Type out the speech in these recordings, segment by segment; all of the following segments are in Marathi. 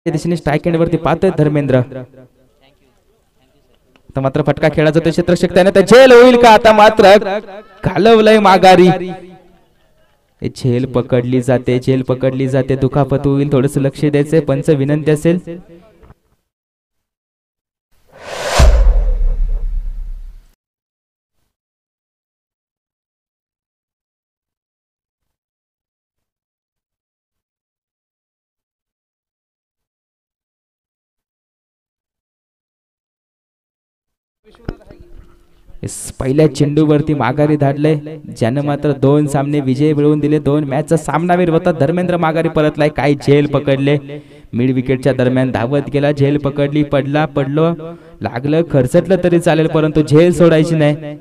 दिशेने स्ट्राइक एंड वरती पाहतोय धर्मेंद्र. आता मात्र फटका खेळला जातो क्षेत्ररक्षक त्याने झेल होईल का. आता मात्र घालवलंय माघारी. झेल पकडली जाते, झेल पकडली जाते. दुखापत होईल, थोडंसं लक्ष द्यायचंय. पंच विनंती असेल. पहिल्या चेंडूवरती माघारी धाडले, ज्यानं मात्र 2 सामने विजय मिळवून दिले. 2 मॅचचा सामनावीर होता धर्मेंद्र माघारी परतलाय. काही झेल पकडले, मिड विकेटच्या दरम्यान धावत गेला, झेल पकडली, पडलो लागलं, खरचटलं तरी चालेल, परंतु झेल सोडायची नाही.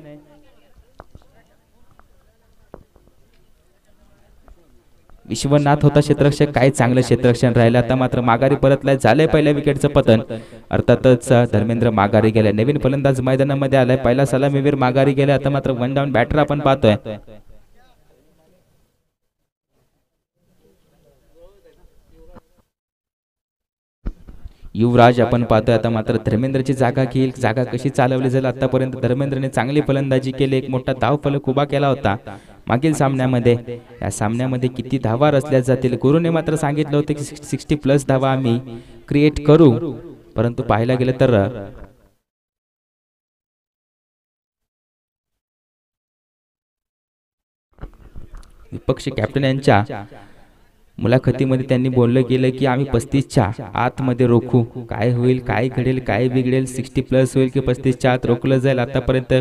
विश्वनाथ होता क्षेत्ररक्षक, काय चांगलं क्षेत्ररक्षण राहिलं. आता मात्र माघारी परतलाय, झालंय पहिल्या विकेटचं पतन. अर्थातच धर्मेंद्र माघारी गेलाय. नवीन फलंदाज मैदानामध्ये आलाय, पहिला सलामीवीर माघारी गेलाय. आता मात्र 1 डाऊन बॅटर आपण पाहतोय. युवराज आपण पाहतोय. आता मात्र धर्मेंद्रची जागा घेईल. जागा कशी चालवली जाईल. आतापर्यंत धर्मेंद्रने चांगली फलंदाजी केली, एक मोठा धावफलक उभा केला होता मागील सामन्यामध्ये. या सामन्यामध्ये किती धावा रचल्या जातील. गुरुने मात्र सांगितलं होतं की 60+ धावा आम्ही क्रिएट करू, परंतु पाहायला गेलं तर विपक्ष कॅप्टन यांच्या मुलाखतीमध्ये त्यांनी बोललं गेलं की आम्ही 35च्या आतमध्ये रोखू. काय होईल, काय घडेल, काय बिघडेल, 60+ होईल की 35च्या आत रोखलं जाईल, आतापर्यंत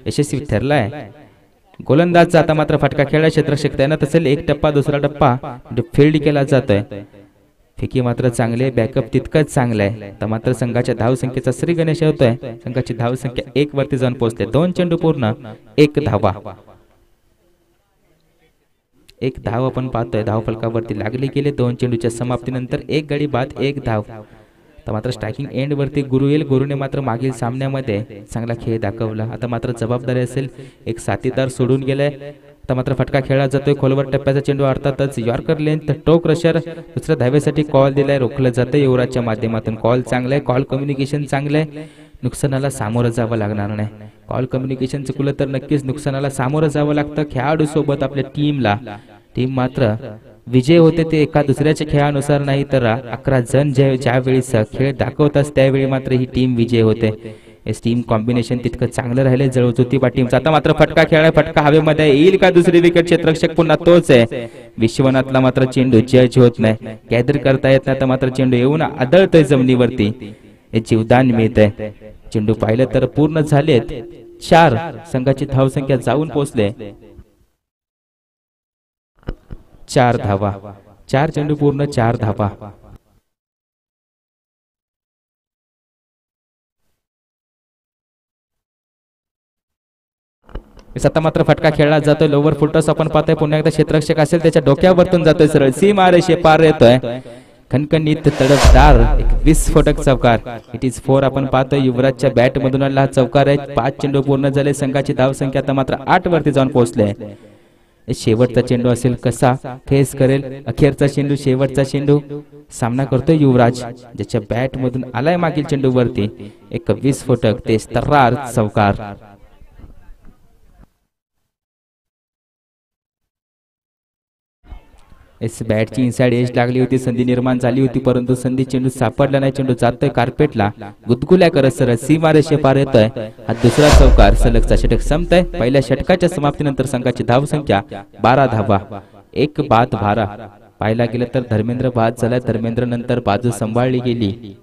यशस्वी ठरलाय. गोलंदाजचा आता मात्र फटका खेळला क्षेत्ररक्षक त्यानं तसेल. एक टप्पा, दुसरा टप्पा फील्ड केला जातोय. फेकी मात्र चांगले, बॅकअप तितकंच चांगलं आहे. तर मात्र संघाच्या धावसंख्येचा श्री गणेश होतोय. संघाची धावसंख्या 1 वरती जाऊन पोहोचते. 2 चेंडू पूर्ण, 1 धावा. 1 धाव आपण पाहतोय. धाव फलकावरती लागले गेले. 2 चेंडूच्या समाप्तीनंतर 1 गडी बाद, 1 धाव. तर मात्र स्ट्रायकिंग एंड वरती गुरु येईल. गुरुने मात्र मागील सामन्यामध्ये चांगला खेळ दाखवला. आता मात्र जबाबदारी असेल, एक साथीदार सोडून गेलाय. आता मात्र फटका खेळला जातोय. खोलवर टप्प्याचा चेंडू, अर्थातच यॉर्कर लेंथ टो क्रशर. दुसऱ्या धावेसाठी कॉल दिलाय, रोखलं जातं युवराजच्या माध्यमातून. कॉल चांगलाय, कॉल कम्युनिकेशन चांगलंय, नुकसानाला सामोरं जावं लागणार नाही. कॉल कम्युनिकेशन चुकलं तर नक्कीच नुकसानाला सामोरं जावं लागतं खेळाडू सोबत आपल्या टीमला. टीम मात्र विजय होते ते एका दुसऱ्याच्या खेळानुसार नाही, तर 11 जण ज्यावेळी खेळ दाखवतात त्यावेळी मात्र ही टीम विजय होते. टीम कॉम्बिनेशन तितकं चांगलं राहिले ज्योतिबा टीमचा. आता मात्र फटका खेळाय, फटका हवेमध्ये येईल का. दुसरी विकेट क्षेत्ररक्षक पुन्हा तोच आहे. विश्वनाथला मात्र चेंडू जज होत नाही, गॅदर करता येत नाही. आता मात्र चेंडू येऊन आदळतोय जमिनीवरती, हे जीवदान मिळतंय. चेंडू पाहिलं तर पूर्ण झालेत 4. संघाची धावसंख्या जाऊन पोहोचले 4 धावा. 4 चेंडू पूर्ण, 4 धावा. आता मात्र फटका खेळला जातोय. लोवर फुलटॉस आपण पाहतोय. पुन्हा एकदा क्षेत्ररक्षक असेल त्याच्या डोक्यावरतून जातोय सरळ सीमारेषे पार येतोय. खणखणीत तडफदार एक विस्फोटक चौकार. इट इज 4 आपण पाहतोय. युवराजच्या बॅट मधून आला हा चौकार आहे. 5 चेंडू पूर्ण झाले. संघाची धावसंख्या आता मात्र 8 वरती जाऊन पोहोचले. शेवटचा चेंडू असेल, कसा फेस करेल. अखेरचा चेंडू, शेवटचा चेंडू. सामना करतोय युवराज, ज्याच्या बॅट मधून आलाय मागील चेंडू वरती एक विस्फोटक ते तर्रार चौकार. इस बॅटची इनसाइड एज लागली होती, संधी निर्माण झाली होती, परंतु संधी चेंडू सापडला नाही. चेंडू जातोय कार्पेटला, गुदगुल्या करत सरळ सीमारेषे पार येतोय. हा दुसरा चौकार. सलगचा षटक संपतोय. पहिल्या षटकाच्या समाप्तीनंतर संघाची धावसंख्या 12 धावा, 1 बाद 12. पाहायला गेलं तर धर्मेंद्र बाद झाला. धर्मेंद्र नंतर बाजू सांभाळली गेली.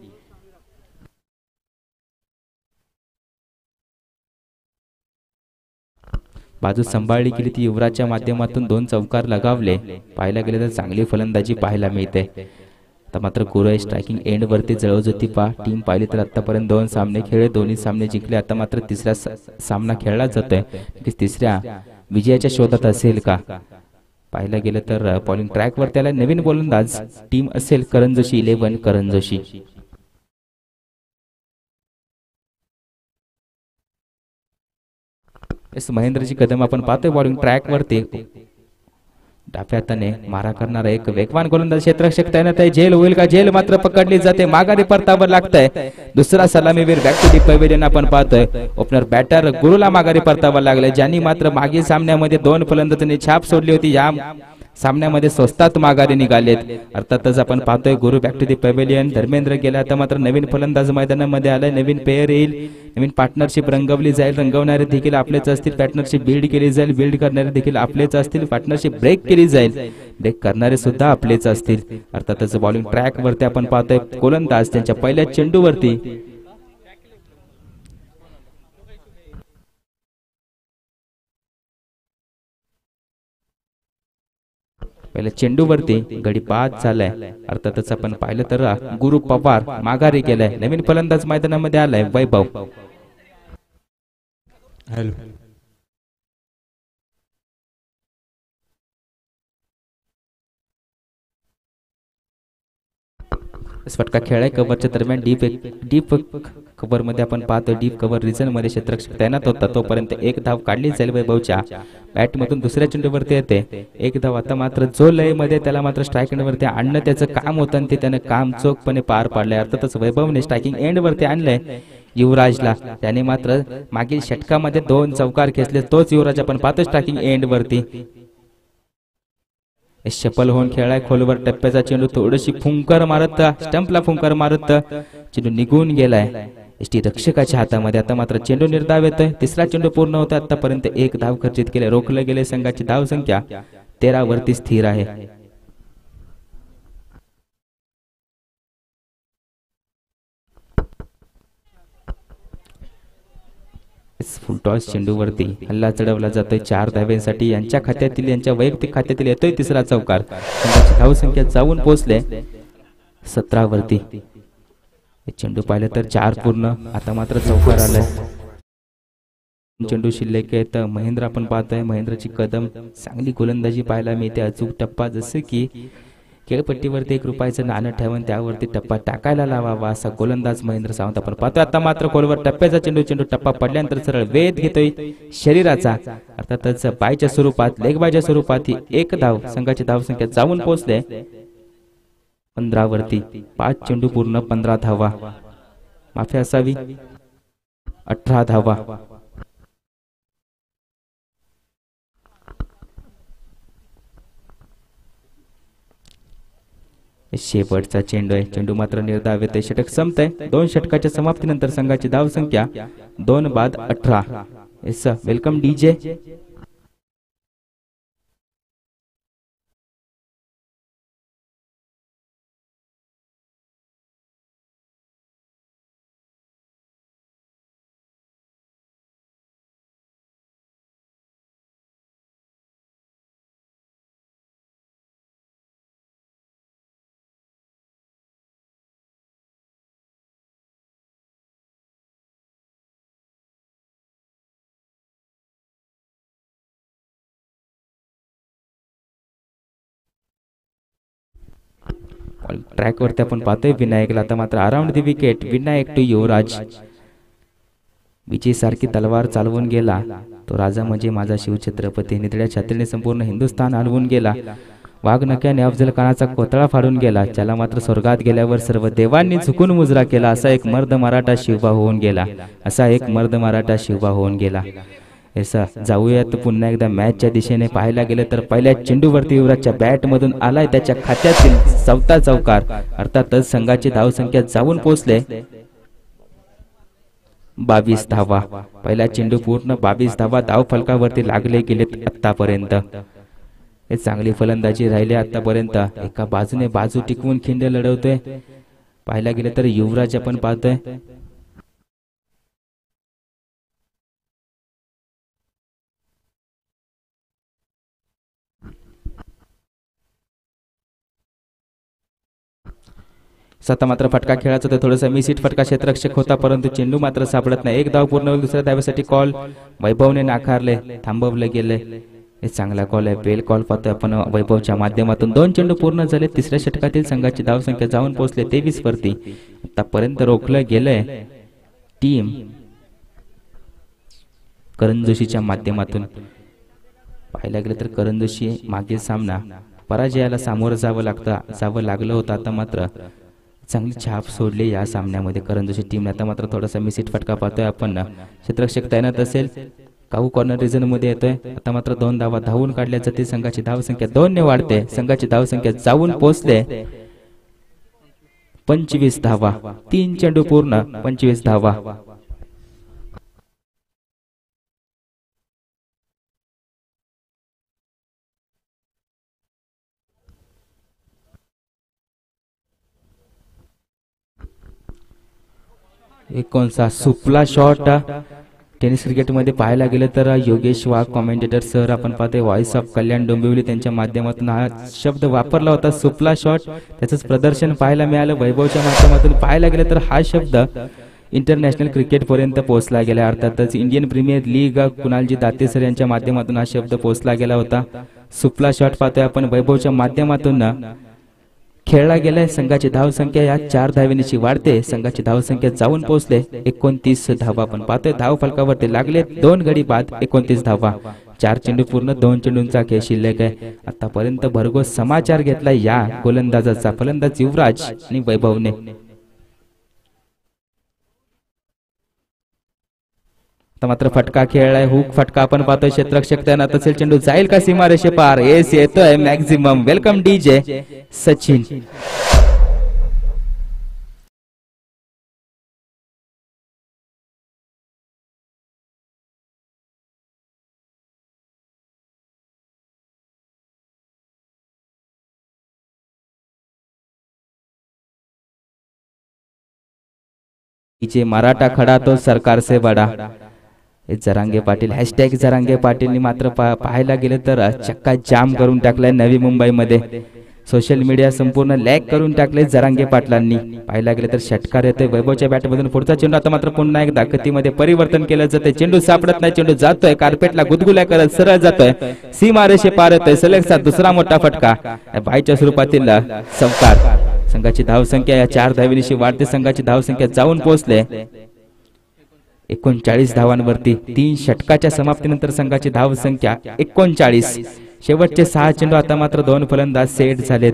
बाजू सांभाळली गेली ती युवराजच्या माध्यमातून 2 चौकार लगावले. पाहायला गेले तर चांगली फलंदाजी पाहायला मिळते. आता मात्र गुरु स्ट्रायकिंग एंड वरती जळवत होती. टीम पाहिली तर आतापर्यंत 2 सामने खेळले, दोन्ही सामने जिंकले. आता मात्र तिसरा सामना खेळला जातोय. तिसऱ्या विजयाच्या शोधात असेल का. पाहायला गेलं तर बॉलिंग ट्रॅक वर त्याला नवीन गोलंदाज टीम असेल करण जोशी, 11 करण जोशी. महेंद्रजी कदम आपण पाहतोय बॉलिंग ट्रॅक वरती. डाव्या हाताने मारा करणारा एक वेगवान गोलंदाज क्षेत्ररक्षक तैनात आहे. झेल होईल का? झेल मात्र पकडली जाते. माघारी परतावर लागतंय. दुसरा सलामीवीर बॅक टू दी पवेलियन आपण पाहतोय. ओपनर बॅटर गुरुला माघारी परतावर लागले, ज्यांनी मात्र मागील सामन्यामध्ये 2 फलंदाजांनी छाप सोडली होती. या सामन्यामध्ये स्वस्तात माघारी निघालेत. अर्थातच आपण पाहतोय गुरु back to the pavilion. Dharmendra गेला, आता मात्र नवीन फलंदाज मैदानामध्ये आलाय. नवीन पेयर येईल, नवीन पार्टनरशिप रंगवली जाईल. रंगवणारे देखील आपलेच असतील. पार्टनरशिप बिल्ड केली जाईल. बिल्ड करणारे देखील आपलेच असतील. पार्टनरशिप ब्रेक केली जाईल. ब्रेक करणारे सुद्धा आपलेच असतील. अर्थातच बॉलिंग ट्रॅक वरती आपण पाहतोय गोलंदाज त्यांच्या पहिल्या चेंडूवरती पहिल्या चेंडूवरती गडी बाद झालाय. अर्थातच आपण पाहिलं तर गुरु पवार माघारी गेलाय. नवीन फलंदाज मैदानामध्ये आलाय वैभव. फटका खेळाय. कव्हरच्या दरम्यान डीप कव्हर मध्ये आपण पाहतो डीप कव्हर रिजन मध्ये क्षेत्ररक्षक तैनात होता. तोपर्यंत एक धाव काढली जाईल वैभवच्या बॅट मधून. दुसऱ्या चेंडूवरती येते एक धाव. आता मात्र जो लय मध्ये त्याला मात्र स्ट्राइक एंड वरती आणणं त्याचं काम होतं आणि ते त्याने काम चोखपणे पार पाडलंय. अर्थातच वैभवने स्ट्रायकिंग एंड वरती आणलंय युवराजला. त्याने मात्र मागील षटकामध्ये 2 चौकार खेचले. तोच युवराज आपण पाहतो स्ट्रायकिंग एंड वरती. शफल होऊन खेळाय. खोलवर टप्प्याचा चेंडू थोडीशी फुंकर मारत स्टंपला फुंकर मारत चेंडू निघून गेलाय एसटी रक्षकाच्या हातामध्ये. आता मात्र चेंडू निर्धाव येतोय. तिसरा चेंडू पूर्ण होता. आतापर्यंत 1 धाव खर्चित केले. रोखले गेले. संघाची धाव संख्या 13 वरती स्थिर आहे. फुलटॉस चेंडूवरती हल्ला चढवला जातोय 4 धाव्यांसाठी. यांच्या खात्यातील यांच्या वैयक्तिक खात्यातील येतोय तिसरा चौकार. संघाची धाव संख्या जाऊन पोहोचले 17 वरती. चेंडू पाहिलं तर 4 पूर्ण. आता मात्र चौकार आलाय. चेंडू शिल्लक आहेत. महेंद्र आपण पाहतोय. महेंद्रची कदम चांगली गोलंदाजी पाहायला मिळते. अचूक टप्पा, जसे की खेळपट्टीवरती 1 रुपयाचं नाणं ठेवून त्यावरती टप्पा टाकायला लावावा असा गोलंदाज महेंद्र सावंत आपण पाहतोय. आता मात्र खोलवर टप्प्याचा चेंडू टप्पा पडल्यानंतर सरळ वेध घेतोय शरीराचा. अर्थातच बायच्या स्वरूपात लेग बायच्या स्वरूपात ही 1 धाव. संघाची धाव संख्या जाऊन पोहोचले 15 वरती. 5 चेंडू पूर्ण 15 धावा. माफी असावी 18 धावा. शेवटचा चेंडू आहे. चेंडू मात्र निर्धाव येते. षटक संपतंय. 2 षटकाच्या समाप्तीनंतर संघाची धाव संख्या 2 बाद 18. Yes welcome DJ. ट्रॅक वरती आपण पाहतोय विनायकला. आता मात्र around the wicket Vinayak to Yuvraj. विजय सारखी तलवार चालवून गेला तो राजा म्हणजे माझा शिवछत्रपती. निधड्या छात्रीने संपूर्ण हिंदुस्थान हलवून गेला. वाघ नक्याने अफजल खानाचा कोतळा फाडून गेला. ज्याला मात्र स्वर्गात गेल्यावर सर्व देवांनी झुकून मुजरा केला. असा एक मर्द मराठा शिवबा होऊन गेला. असा एक मर्द मराठा शिवबा होऊन गेला. ऐसा जाऊयात पुन्हा एकदा मॅचच्या दिशेने. पाहायला गेलं तर पहिल्या चेंडूवरती युवराजच्या बॅट मधून आलाय त्याच्या खात्यातील 4था चौकार. अर्थातच संघाची धाव संख्या जाऊन पोहोचले 22 धावा. पहिला चेंडू पूर्ण 22 धावा धाव फलकावरती लागले गेलेत आतापर्यंत. हे चांगली फलंदाजी राहिली आतापर्यंत. एका बाजूने बाजू टिकवून खिंड लढवतोय. पाहायला गेलं तर युवराज आपण पाहतोय आता मात्र फटका खेळायचा तर थोडासा मिसिट फटका क्षेत्ररक्षक होता, परंतु चेंडू मात्र सापडत नाही. 1 धाव पूर्ण होईल. दुसऱ्या धावेसाठी कॉल वैभवने नाकारले, थांबवले गेले. हे चांगला कॉल आहे, बेल कॉल पाहतोय आपण वैभवच्या माध्यमातून. 2 चेंडू पूर्ण झाले. तिसऱ्या षटकातील संघाची धाव संख्या जाऊन पोहोचले 23 वरती. आतापर्यंत रोखलं गेलंय टीम करण जोशीच्या माध्यमातून. पाहायला गेलं तर करंदीशी मागील सामना पराजयाला सामोरं जावं लागलं होतं. आता मात्र चांगली छाप सोडली या सामन्यामध्ये करंदीशी टीमने. आता मात्र थोडासा मिसिट फटका पाहतोय आपण. क्षेत्ररक्षक तैनात असेल, काऊ कॉर्नर रिजन मध्ये येतोय. आता मात्र 2 धावा धावून काढल्या जाते. संघाची धावसंख्या 2 ने वाढते. संघाची धावसंख्या जाऊन पोहोचले 25 धावा. 3 चेंडू पूर्ण 25 धावा. कोणचा सुपला शॉट टेनिस क्रिकेटमध्ये पाहायला गेलं तर योगेश वाघ कॉमेंटेटर सर आपण पाहतोय व्हॉइस ऑफ कल्याण डोंबिवली त्यांच्या माध्यमातून हा शब्द वापरला होता सुपला शॉट. त्याचंच प्रदर्शन पाहायला मिळालं वैभवच्या माध्यमातून. पाहायला गेलं तर हा शब्द इंटरनॅशनल क्रिकेट पर्यंत पोहोचला गेला. अर्थातच Indian premier league Kunalji Date sir यांच्या माध्यमातून हा शब्द पोहोचला गेला होता. सुपला शॉट पाहतोय आपण वैभवच्या माध्यमातून खेळला गेलाय. संघाची धावसंख्या या 4 धावेनीची वाढते. संघाची धावसंख्या जाऊन पोहोचले 29 धावा. आपण पाहतोय धाव फलकावरती लागले 2 गडी बाद 29 धावा. 4 चेंडू पूर्ण 2 चेंडूंचा खेळ शिल्लक आहे. आतापर्यंत भरघोस समाचार घेतला या गोलंदाजाचा. फलंदाज युवराज आणि वैभवने. आता मात्र फटका खेळलाय. हुक फटका आपण पाहतोय. क्षेत्ररक्षक तैनात असेल, चेंडू जाईल का सीमारेषे पार? येस, येतोय maximum. Welcome DJ Sachin. DJ Maratha खडा तो सरकार से बडा. जरांगे पाटील हॅशटॅग जरांगे पाटीलनी मात्र पाहायला गेलं तर चक्का जाम करून टाकलाय नवी मुंबईमध्ये. सोशल मीडिया संपूर्ण लॅग करून टाकले जरांगे पाटलांनी. पाहायला गेलं तर षटकार येतोय वैभवच्या बॅटमधून. पुढचा चेंडू आता मात्र पुन्हा एकदा गतीमध्ये परिवर्तन केलं जाते. चेंडू सापडत नाही. चेंडू जातोय कार्पेटला गुदगुल्या करत सरळ जातोय सीमारेषे पार येतोय. सलगचा दुसरा मोठा फटका बाईच्या स्वरूपातील चौकार. संघाची धावसंख्या या 4 धावेनीशी वाढते. संघाची धावसंख्या जाऊन पोहोचले 39 धावांवरती. 3 षटकाच्या समाप्तीनंतर संघाची धावसंख्या 39. शेवटचे 6 चेंडू आता मात्र 2 फलंदाज सेट झालेत.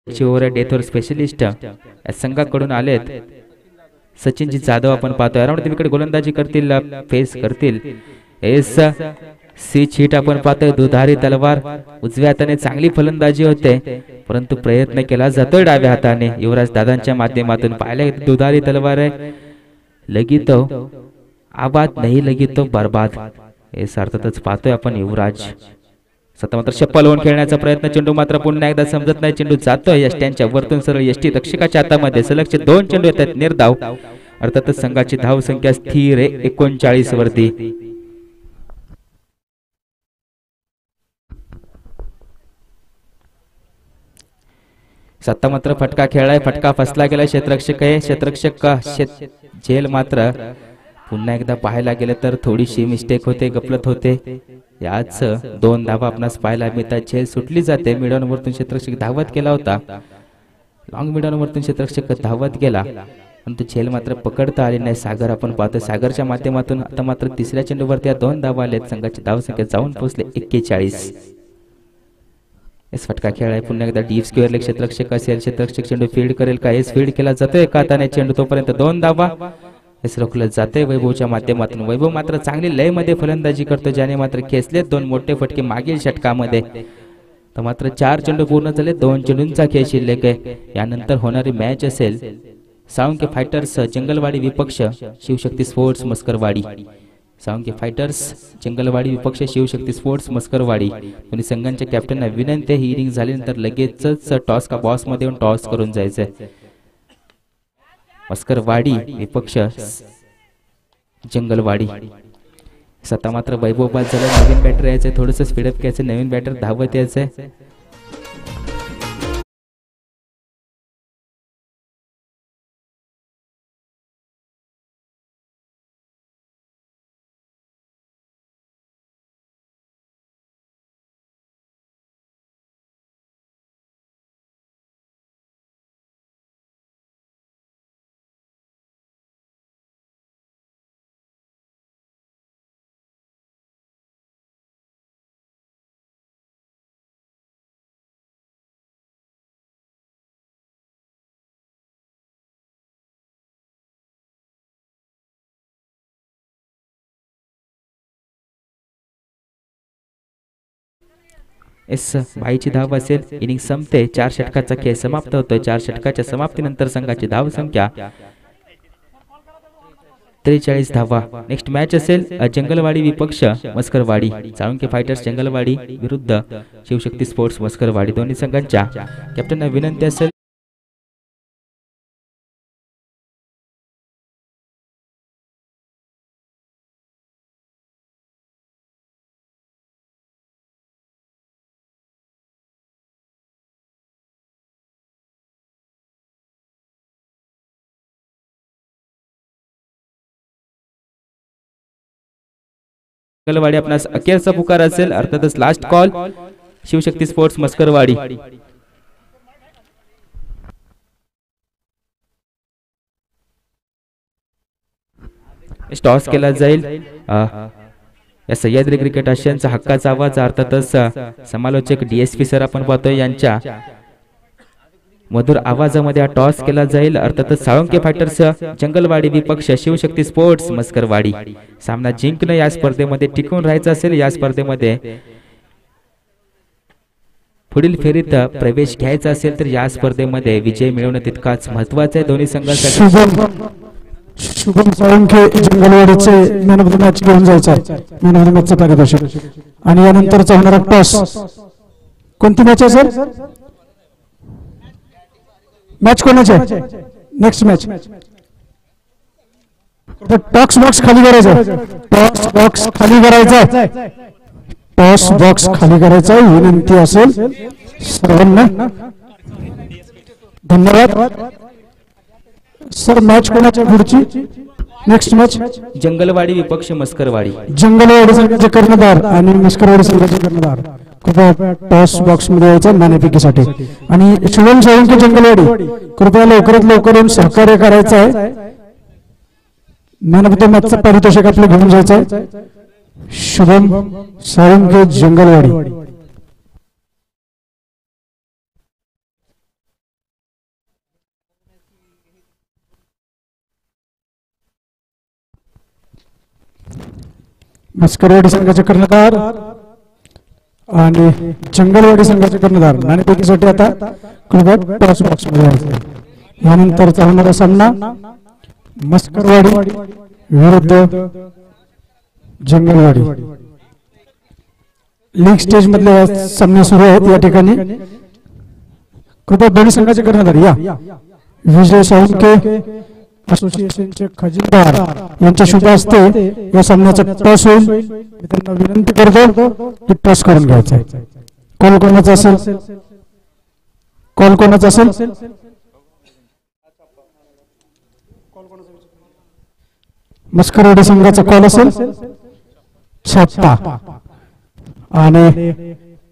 ओव्हर डेथवर स्पेशलिस्ट संघाकडून आलेत सचिनजी जाधव. आपण पाहतोय अराउंड विकेट गोलंदाजी करतील, फेस करतील. एस सी हिट आपण पाहतोय. दुधारी तलवार उजव्या हाताने चांगली फलंदाजी होते, परंतु प्रयत्न केला जातोय डाव्या हाताने युवराज दादांच्या माध्यमातून. पाहिलं दुधारी तलवार आहे. लगी तो आबाद नाही, लगी तो बर्बाद. हे अर्थातच पाहतोय आपण युवराज. सतत मात्र शप्पल होऊन खेळण्याचा प्रयत्न. चेंडू मात्र पुन्हा एकदा समजत नाही. चेंडू जातोय यष्ट्यांच्या वरतून सरळ यष्टी रक्षकाच्या हातामध्ये. सलगचे 2 चेंडू येतात निर्धाव. अर्थातच संघाची धाव संख्या स्थिर आहे 39 वरती. सत्ता मात्र फटका खेळलाय. फटका फसला गेला. क्षेत्ररक्षक आहे. क्षेत्ररक्षक झेल मात्र पुन्हा एकदा पाहायला गेलं तर थोडीशी मिस्टेक होते, गफलत होते. याच 2 धावा आपणास पाहायला मिळतात. झेल सुटली जाते. मिडॉनवरतून क्षेत्ररक्षक धावत गेला होता. लॉंग मिडॉनवरतून क्षेत्ररक्षक धावत गेला, परंतु झेल मात्र पकडता आली नाही. सागर आपण पाहतो सागरच्या माध्यमातून. आता मात्र तिसऱ्या चेंडूवरती 2 धावा आलेत. संघाची धावसंख्या जाऊन पोहोचले 41. फटका खेळाय. पुन्हा एकदा डीप स्क्वेअरले क्षेत्ररक्षक असेल. क्षेत्ररक्षक चेंडू फील्ड करेल का? हेच फील्ड केला जातोय एका हाताने. चेंडू तोपर्यंत 2 धावा हेच रोखलं जाते वैभवच्या माध्यमातून. वैभव मात्र चांगली लय मध्ये फलंदाजी करतो, ज्याने मात्र खेचलेत 2 मोठे फटके मागील षटकामध्ये. तर मात्र 4 चेंडू पूर्ण झाले. 2 चेंडूंचा खेळ शिल्लक आहे. यानंतर होणारी मॅच असेल साळुंखे फायटर्स जंगलवाडी विपक्ष शिवशक्ती स्पोर्ट्स मस्करवाडी. साळुंखे फायटर्स जंगलवाडी विपक्ष शिवशक्ती स्पोर्ट्स मस्करवाडी. दोन्ही संघांच्या कॅप्टनना विनंती आहे, ही इनिंग झाल्यानंतर लगेचच टॉस का बॉस मध्ये येऊन टॉस करून जायचंय. मस्करवाडी विपक्ष जंगलवाडी. सत्ता मात्र वैभव बाद झालं. नवीन बॅटर यायचंय, थोडस स्पीडअप घ्यायचं. नवीन बॅटर धावत यायचंय. एस बाईची धाव असेल. इनिंग संपते. 4 षटकाचा खेळ समाप्त होतोय. 4 षटकाच्या समाप्तीनंतर संघाची धाव संख्या 43 धावा. नेक्स्ट मॅच असेल जंगलवाडी विपक्ष मस्करवाडी. साळुंखे फायटर्स जंगलवाडी विरुद्ध शिवशक्ती स्पोर्ट्स मस्करवाडी. दोन्ही संघांच्या कॅप्टनना विनंती असेल, जंगलवाडी आपणास अखेरचा पुकार असेल, अर्थातच last call. Shivshakti sports Maskarwadi. Toss केला जाईल. या सह्याद्री क्रिकेट आशियाचा हक्काचा आवाज, अर्थातच समालोचक डीएसपी सर आपण पाहतोय, यांच्या मधुर आवाजामध्ये हा टॉस केला जाईल. अर्थातच साळुंखे फायटर्स जंगलवाडी विपक्ष शिवशक्ती स्पोर्ट्स मस्करवाडी. सामना जिंकणं, या स्पर्धेमध्ये टिकून राहायचं असेल, या स्पर्धेमध्ये पुढील फेरीत प्रवेश घ्यायचा असेल तर या स्पर्धेमध्ये विजय मिळवणं तितकाच महत्वाचं आहे दोन्ही संघांसाठी. शुभम साळुंखे जंगलवाडीचे मॅन ऑफ द मॅच घेऊन जायचा आहे. मॅन ऑफ द मॅचचा पारितोषिक. आणि यानंतरचा होणारा टॉस. कोणती मॅच आहे सर? मॅच कोणाची आहे? Next match. टॉस बॉक्स खाली करायचा. टॉस बॉक्स खाली करायचा. टॉस बॉक्स खाली करायचा विनंती असेल सर्वांना. धन्यवाद सर. मॅच कोणाच्या पुढची? नेक्स्ट मॅच जंगलवाडी विपक्ष मस्करवाडी. जंगलवाडी संघाचे कर्णधार आणि मस्करवाडी संघाचे कर्णधार कृपया टॉस बॉक्स मध्ये यायचं नाणेफेकीसाठी. आणि शुभम साळुंखे जंगलवाडी कृपया लवकरात लवकर येऊन सहकार्य करायचं आहे. मॅन ऑफ द मॅचचं पारितोषिक आपलं घेऊन जायचं आहे. शुभम साळुंखे जंगलवाडी. मस्करवाडी संघाचे कर्णधार आणि जंगलवाडी संघाचे कर्णधार नाणेफेकीसाठी आता कृपया टॉस बॉक्स मध्ये यायचं. यानंतरचा होणारा सामना मस्करवाडी विरुद्ध जंगलवाडी. लीग स्टेज मधले सामने सुरू आहेत या ठिकाणी. कृपया दोन्ही संघाचे कर्णधार या. विजय साळुंखे असोसिएशनचे खजिनदार यांच्या शुभ हस्ते या सामन्याचा टॉस होईल. त्यांना विनंती करतो की टॉस करून घ्यायचा. कॉल कोणाचा असेल? कॉल कोणाचा असेल? मस्करवाडी संघाचा कॉल असेल. छप्पा आणि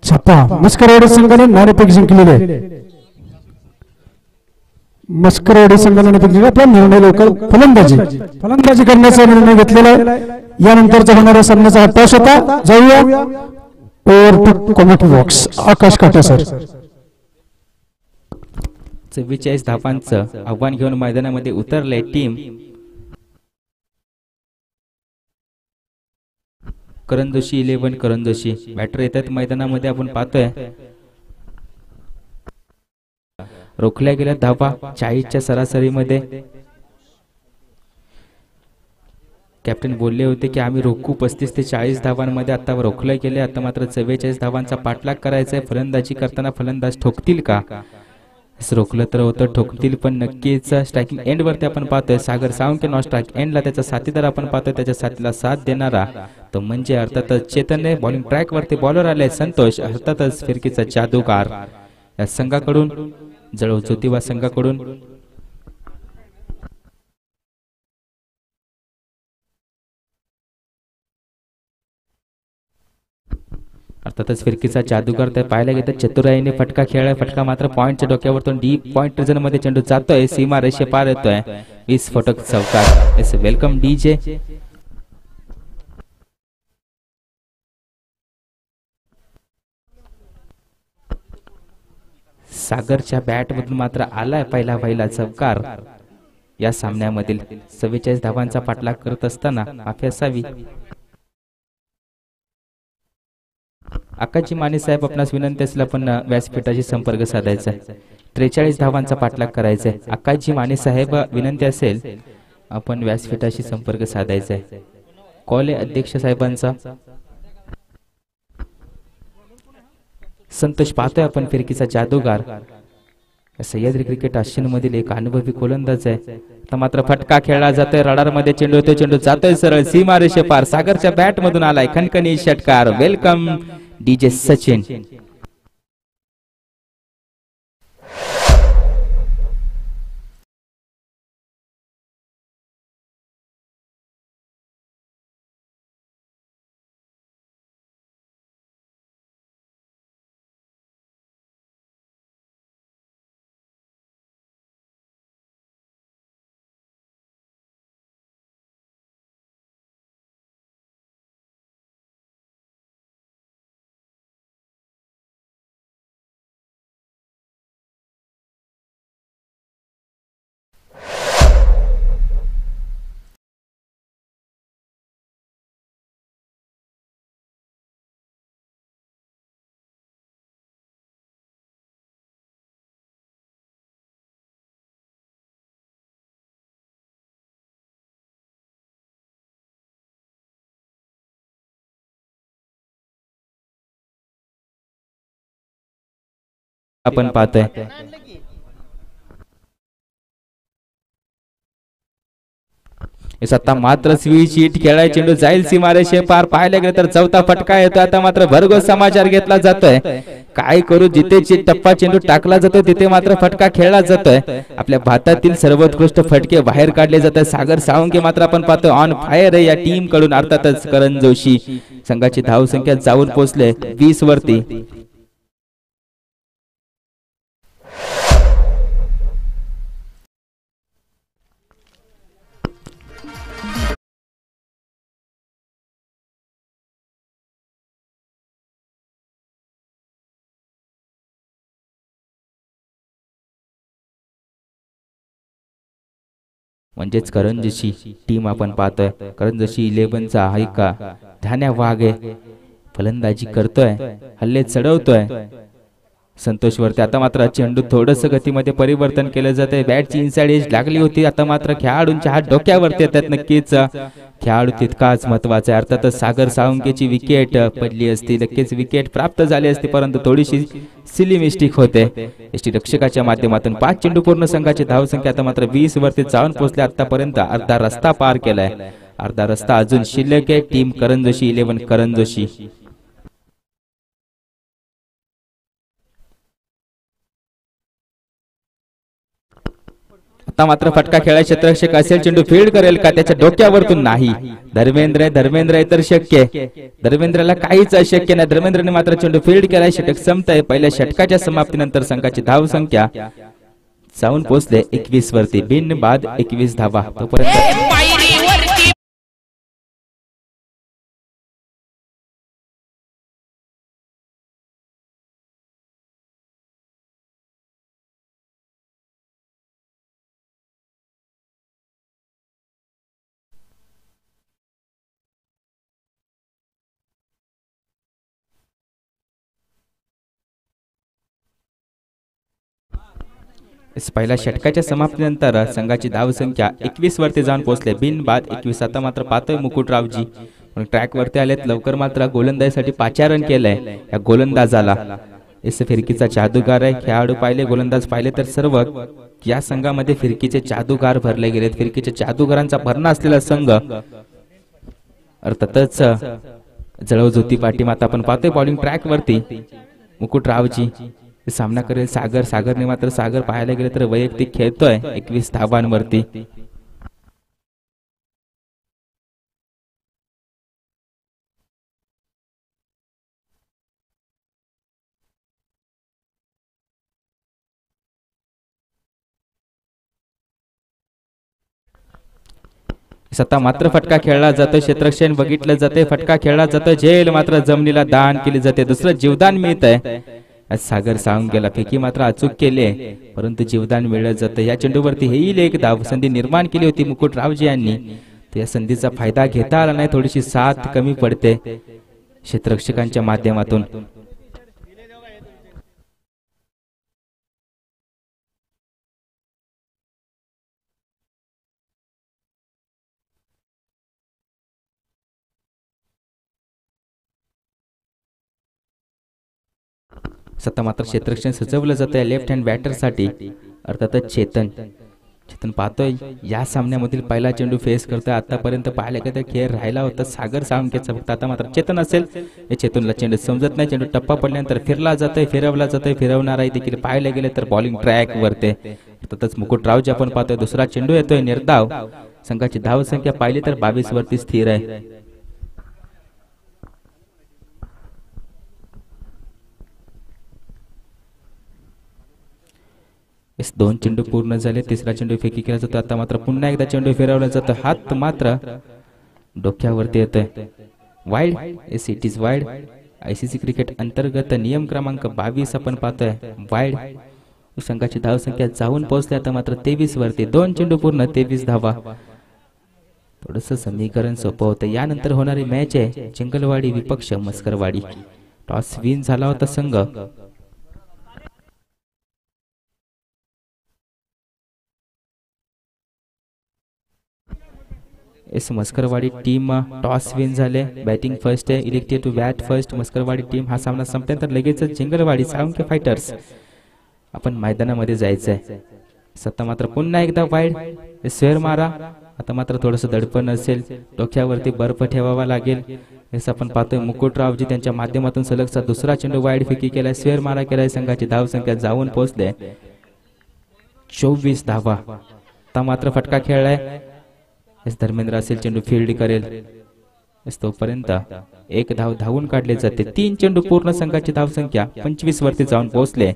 छप्पा. मस्करवाडी संघाने नाणेफेक जिंकलेली आहे. मस्करवाडी संघाने आपला निर्णय लवकर फलंदाजी करण्याचा निर्णय घेतलेला आहे. यानंतरचा होणारा सामन्याचा हा टॉस होता. जाऊया ओव्हर टू कॉमेंट्री बॉक्स. आकाश काटे सर. 44 धावांचं आव्हान घेऊन मैदानामध्ये उतरले टीम करंजोशी 11 करंजोशी. बॅटर येतात मैदानामध्ये आपण पाहतोय. रोखल्या गेल्या धावा 40च्या सरासरीमध्ये. कॅप्टन बोलले होते की आम्ही रोखू 35 ते 40 धावांमध्ये. आता रोखले गेले. आता मात्र 44 धावांचा पाठलाग करायचा आहे. फलंदाजी करताना फलंदाज ठोकतील का? रोखलं तर होतं, ठोकतील पण नक्कीच. स्ट्रायकिंग एंड वरती आपण पाहतोय सागर साळुंके नॉन स्ट्राईक एंडला त्याचा साथीदार आपण पाहतोय. त्याच्या साथीला साथ देणारा तो म्हणजे अर्थातच चेतन. बॉलिंग ट्रॅक वरती बॉलर आले संतोष. अर्थातच फिरकीचा जादूगार या संघाकडून, जळू ज्योतिबा संघाकडून. अर्थातच फिरकीचा जादूगार ते पाहायला गेलं. चतुराईने फटका खेळलाय. फटका मात्र पॉइंटच्या डोक्यावरतून डीप पॉइंट रिजन मध्ये चेंडू जातोय. सीमा रेषे पार येतोय. विस्फोटक चौकार. It's welcome DJ. सागरच्या बॅट मधून मात्र आलाय पहिला चौकार या सामन्यामधील. 44 धावांचा पाठलाग करत असताना माफी असावी. आकाशजी माने साहेब आपणास विनंती असेल आपण व्यासपीठाशी संपर्क साधायचा. 43 धावांचा पाठलाग करायचा आहे. आकाशजी माने साहेब विनंती असेल आपण व्यासपीठाशी संपर्क साधायचा आहे. कॉल आहे अध्यक्ष साहेबांचा. संतोष पाहतोय आपण फिरकीचा जादूगार. सह्याद्री क्रिकेट आशियन मधील एक अनुभवी गोलंदाज आहे. आता मात्र फटका खेळला जातोय. रडार मध्ये चेंडू येतोय. चेंडू जातोय सरळ सीमा रेषे पार. सागरच्या बॅट मधून आलाय खणखणी षटकार. Welcome DJ Sachin. आपण पाहतोय आता मात्र स्विच हिट खेळाय. चेंडू जाईल सीमारेषे पार. पाहायला गेलं तर चौथा फटका येतो. आता मात्र भरघोस समाचार घेतला जातोय. काय करू, जिथे टप्पा चेंडू टाकला जातो तिथे मात्र फटका खेळला जातोय. आपल्या भारतातील सर्वोत्कृष्ट फटके बाहेर काढले जात आहेत. सागर साळुंके मात्र आपण पाहतोय ऑन फायर या टीम कडून. अर्थातच करण जोशी संघाची धाव संख्या जाऊन पोहोचले 20 वरती. म्हणजेच करंजशी टीम आपण पाहतोय. करंजशी 11चा आहे का ध्यान्या वाघे फलंदाजी करतोय. हल्ले चढवतोय संतोष वरती. आता मात्र चेंडू थोडस गतीमध्ये परिवर्तन केलं जाते. बॅटची इनसाइड एज लागली होती. आता मात्र खेळाडूंच्या हात डोक्यावरती येतात. नक्कीच खेळाडू तितकाच महत्वाचा आहे. अर्थातच सागर साळुंकेची विकेट पडली असती. नक्कीच विकेट प्राप्त झाली असती परंतु थोडीशी सिली मिस्टेक होते यष्टीरक्षकाच्या माध्यमातून. 5 चेंडू पूर्ण संघाची धावसंख्या आता मात्र 20 वरती जाऊन पोहोचले. आतापर्यंत अर्धा रस्ता पार केलाय. अर्धा रस्ता अजून शिल्लक आहे. टीम करंजोशी 11 करंजोशी. आता मात्र फटका खेळाय. क्षेत्ररक्षक असेल चेंडू फील्ड करेल का? त्याच्या डोक्यावरतून नाही. धर्मेंद्र आहे तर शक्य. धर्मेंद्रला काहीच अशक्य नाही. धर्मेंद्रने मात्र चेंडू फील्ड केलाय. षटक संपतंय. पहिल्या षटकाच्या समाप्तीनंतर संघाची धाव संख्या जाऊन पोहोचले 21 वरती. बिन बाद 21 धावा. तोपर्यंत पहिल्या षटकाच्या समाप्तीनंतर संघाची धावसंख्या 21 वरती जाऊन पोहोचले. बिनबाद 21. आता मात्र पाहतोय मुकुटरावजी ट्रॅक वरती आलेत. लवकर मात्र गोलंदाजीसाठी 5 रन केलंय या गोलंदाजाला. इस फिरकीचा जादूगार आहे. खेळाडू पाहिले, गोलंदाज पाहिले तर सर्व या संघामध्ये फिरकीचे जादूगार भरले गेलेत. फिरकीच्या जादूगारांचा भरणा असलेला संघ अर्थातच जळव ज्योती पाटीमाता. आपण पाहतोय बॉलिंग ट्रॅक वरती मुकुटरावजी सामना करेल सागर. सागरने मात्र सागर पाहायला गेले तर वैयक्तिक खेळतोय 21 धावांवरती. सत्ता मात्र फटका खेळला जातो. क्षेत्ररक्षण बघितलं जाते. फटका खेळला जातो. झेल मात्र जमिनीला दान केली जाते. दुसरं जीवदान मिळत आहे. सागर सांगून गेला. फेकी मात्र अचूक केले परंतु जीवदान मिळत जातं. या चेंडूवरती हेही एक धाव संधी निर्माण केली होती मुकुटरावजी यांनी. या संधीचा फायदा घेता आला नाही. थोडीशी साथ कमी पडते क्षेत्ररक्षकांच्या माध्यमातून. सत्ता मात्र क्षेत्ररक्षण सजवलं जातं लेफ्ट हँड बॅटरसाठी. अर्थातच चेतन पाहतोय या सामन्यामधील पहिला चेंडू फेस करतोय. आतापर्यंत पाहिलं का तर खेळ राहिला होता सागर साळुंखेचा. फक्त आता मात्र चेतन असेल. हे चेतनला चेंडू समजत नाही. चेंडू टप्पा पडल्यानंतर फिरला जातोय, फिरवला जातोय. फिरवणाराही देखील पाहायला गेले तर बॉलिंग ट्रॅक वरते. अर्थातच मुकुटरावजी आपण पाहतोय. दुसरा चेंडू येतोय निर्धाव. संघाची धावसंख्या पाहिली तर 22 वरती स्थिर आहे. दोन चेंडू पूर्ण झाले. तिसरा चेंडू फेकी केला जातो. आता मात्र पुन्हा एकदा चेंडू फिरवला जातो. हात मात्र डोक्यावरती येतोय. Wide. It is wide. ICC cricket अंतर्गत नियम क्रमांक 22 आपण पाहतोय वाईड. संघाची धावसंख्या जाऊन पोहोचली आता मात्र 23 वरती. 2 चेंडू पूर्ण 23 धावा. थोडस समीकरण सोपं होतं. यानंतर होणारी मॅच आहे जंगलवाडी विपक्ष मस्करवाडी. टॉस विन झाला होता संघ. इस मस्करवाडी टीम टॉस विन झाले. बॅटिंग फर्स्ट आहे. Elected to bat first Maskarwadi team. हा सामना संपल्यानंतर लगेच जंगलवाडी साळुंखे फायटर्स आपण मैदानामध्ये जायचंय. सत्ता मात्र पुन्हा एकदा वाईड. स्वेर मारा. आता मात्र थोडस दडपण असेल. डोक्यावरती बर्फ ठेवावा लागेल. असं आपण पाहतोय मुकुटरावजी त्यांच्या माध्यमातून सलगचा दुसरा चेंडू वाईड फेकी केलाय. स्वेर मारा केलाय. संघाची धावसंख्या जाऊन पोहोचले 24 धावा. आता मात्र फटका खेळलाय. धर्मेंद्र असेल चेंडू फील्ड करेल. तोपर्यंत एक धाव धावून काढले जाते. 3 चेंडू पूर्ण संघाची धावसंख्या 25 वरती जाऊन पोहोचले.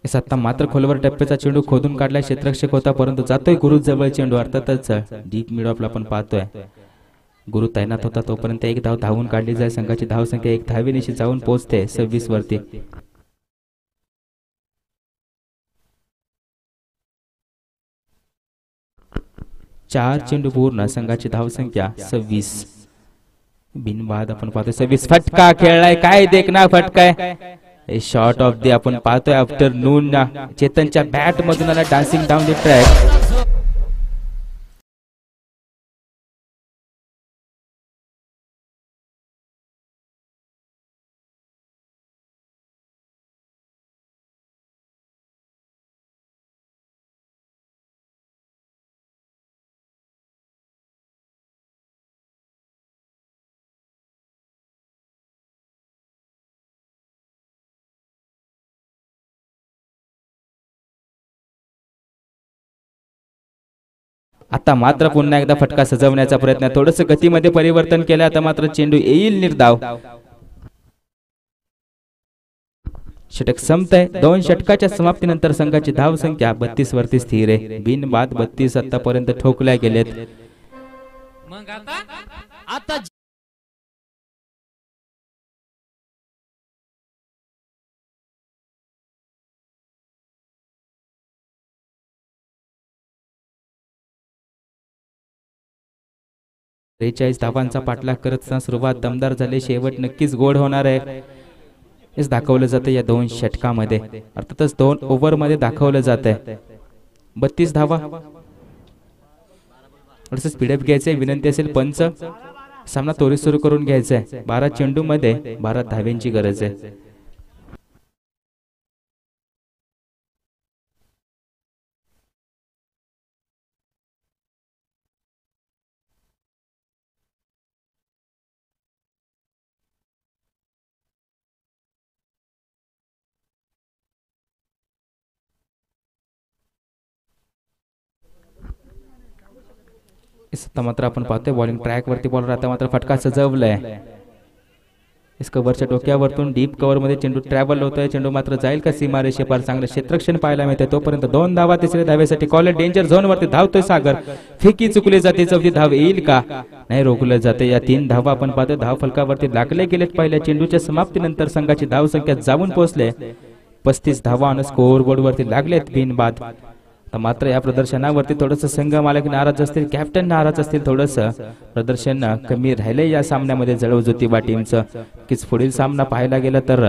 सत्ता मात्र खोलवर टप्प्याचा चेंडू खोदून काढलाय. क्षेत्ररक्षक होता परंतु जातोय गुरु जवळ चेंडू. अर्थातच डीप मिड ऑफला आपण पाहतोय गुरु तैनात होता. तोपर्यंत एक धाव धावून काढली जाईल. संघाची धावसंख्या 1 धावेनिशी जाऊन पोहोचते 26 वरती. चार चेंडू पूर्ण संघाची धावसंख्या 26. बिनबाद आपण पाहतोय 26. फटका खेळलाय. काय देखना फटकाय. शॉर्ट ऑफ द आपण पाहतोय आफ्टरनून. चेतनच्या बॅट मधून आला डान्सिंग डाऊन द ट्रॅक. आता मात्र पुन्हा एकदा फटका सजवण्याचा प्रयत्न. थोडस गतीमध्ये परिवर्तन केलं. आता मात्र चेंडू येईल निर्धाव. षटक संपतंय. 2 षटकाच्या समाप्तीनंतर संघाची धावसंख्या 32 वरती स्थिर आहे. बिनबाद 32 आतापर्यंत ठोकल्या गेलेत. 43 धावांचा पाठलाग करत असताना सुरुवात दमदार झाली, शेवट नक्कीच गोड होणार आहे हेच दाखवलं जातं या 2 षटकामध्ये. अर्थातच 2 ओव्हरमध्ये दाखवलं जातंय. 32 धावा. थोडंसं स्पीडअप घ्यायचंय, विनंती असेल पंच. सामना त्वरित सुरू करून घ्यायचा आहे. 12 चेंडूमध्ये 12 धाव्यांची गरज आहे. आता मात्र आपण पाहतोय बॉलिंग ट्रॅक वरती बॉलर आता मात्र फटका सजवलाय. इस कव्हरच्या डोक्यावरतून डीप कव्हर मध्ये चेंडू ट्रॅव्हल होतोय. चेंडू मात्र जाईल का सीमारेषे पार. चांगलं क्षेत्ररक्षण पाहायला मिळते. तोपर्यंत 2 धावा. तिसऱ्या धावेसाठी कॉलर डेंजर झोन वरती धावतोय सागर. फेकी चुकली जाते. 4थी धाव येईल का नाही, रोखलं जाते. या 3 धावा आपण पाहतोय धाव फलकावरती लागले गेलेत. पहिल्या चेंडूच्या समाप्तीनंतर संघाची धाव संख्या जाऊन पोहोचले 35 धावा आणि स्कोअर बोर्ड वरती लागलेत बिनबाद. मात्र या प्रदर्शनावरती थोडंसं संघ मालक नाराज असतील, कॅप्टन नाराज असतील. थोडंसं प्रदर्शन कमी राहिले या सामन्यामध्ये जळव ज्योतिबा टीमचं. कीच पुढील सामना पाहायला गेला तर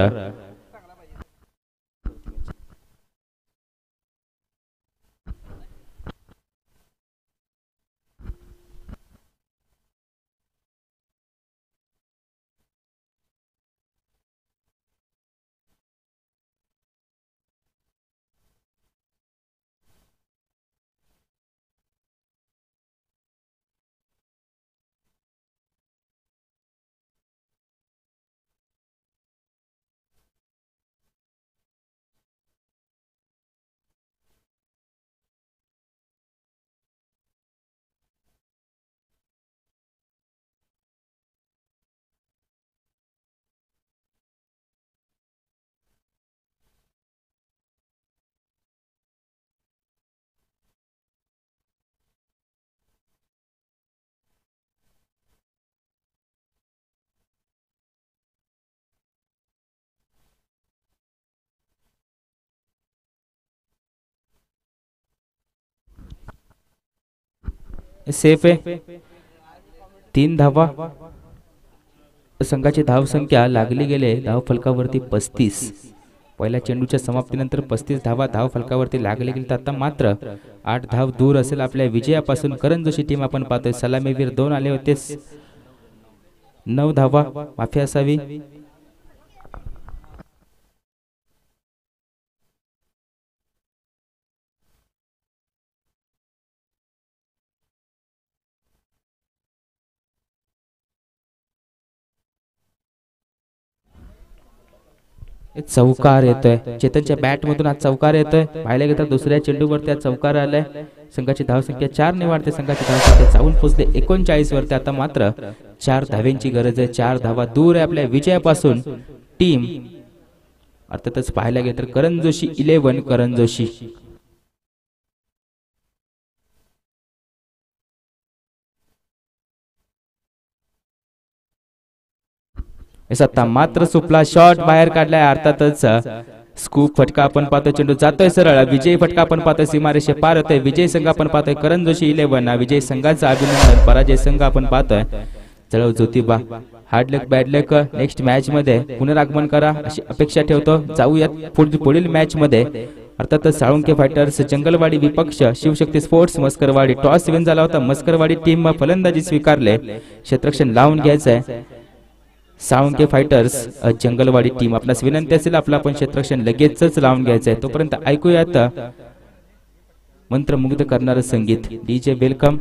सेफ आहे. 3 धावा. संघाची धाव संख्या लागली गेले धाव फलकावरती 35. पहिल्या चेंडूच्या समाप्तीनंतर 35 धावा धाव फलकावरती लागले गेले. आता मात्र 8 धाव दूर असेल आपल्या विजयापासून. करण जोशी टीम आपण पाहतोय. सलामीवीर 2 आले होते. 9 धावा माफी असावी. चौकार येतोय. चेतनच्या बॅट मधून आज चौकार येतोय. पाहिलं गेलं तर दुसऱ्या चेंडूवरती आज चौकार आलाय. संघाची धाव संख्या 4 ने वाढते. संघाची धाव संख्या जाऊन पोहोचते 39 वरती. आता मात्र 4 धाव्यांची गरज आहे. 4 धावा दूर आहे आपल्या विजयापासून टीम. अर्थातच पाहायला गेलं तर करण जोशी 11 करण जोशी. आता मात्र सुपला शॉट बाहेर काढलाय. अर्थातच स्कूप फटका आपण पाहतोय. चेंडू जातोय सरळ. विजय फटका आपण पाहतोय. सीमारेषे पार होतोय. विजय संघ आपण पाहतोय करण जोशी 11. विजय संघाचा अभिनंदन. पराजय संघ आपण पाहतोय जळव ज्योतिबा. हार्ड लक बॅड लक. नेक्स्ट मॅच मध्ये पुनरागमन करा अशी अपेक्षा ठेवतो. जाऊयात पुढील मॅच मध्ये. अर्थातच साळुंके फायटर्स जंगलवाडी विपक्ष Shivshakti sports Maskarwadi. Toss win झाला होता. मस्करवाडी टीम फलंदाजी स्वीकारले. क्षेत्ररक्षण लावून घ्यायचंय. Salunke fighters Jangalwadi team. आपल्यास विनंती असेल आपला पण क्षेत्ररक्षण लगेचच लावून घ्यायचंय. तोपर्यंत ऐकूयात मंत्रमुग्ध करणारं संगीत. DJ welcome.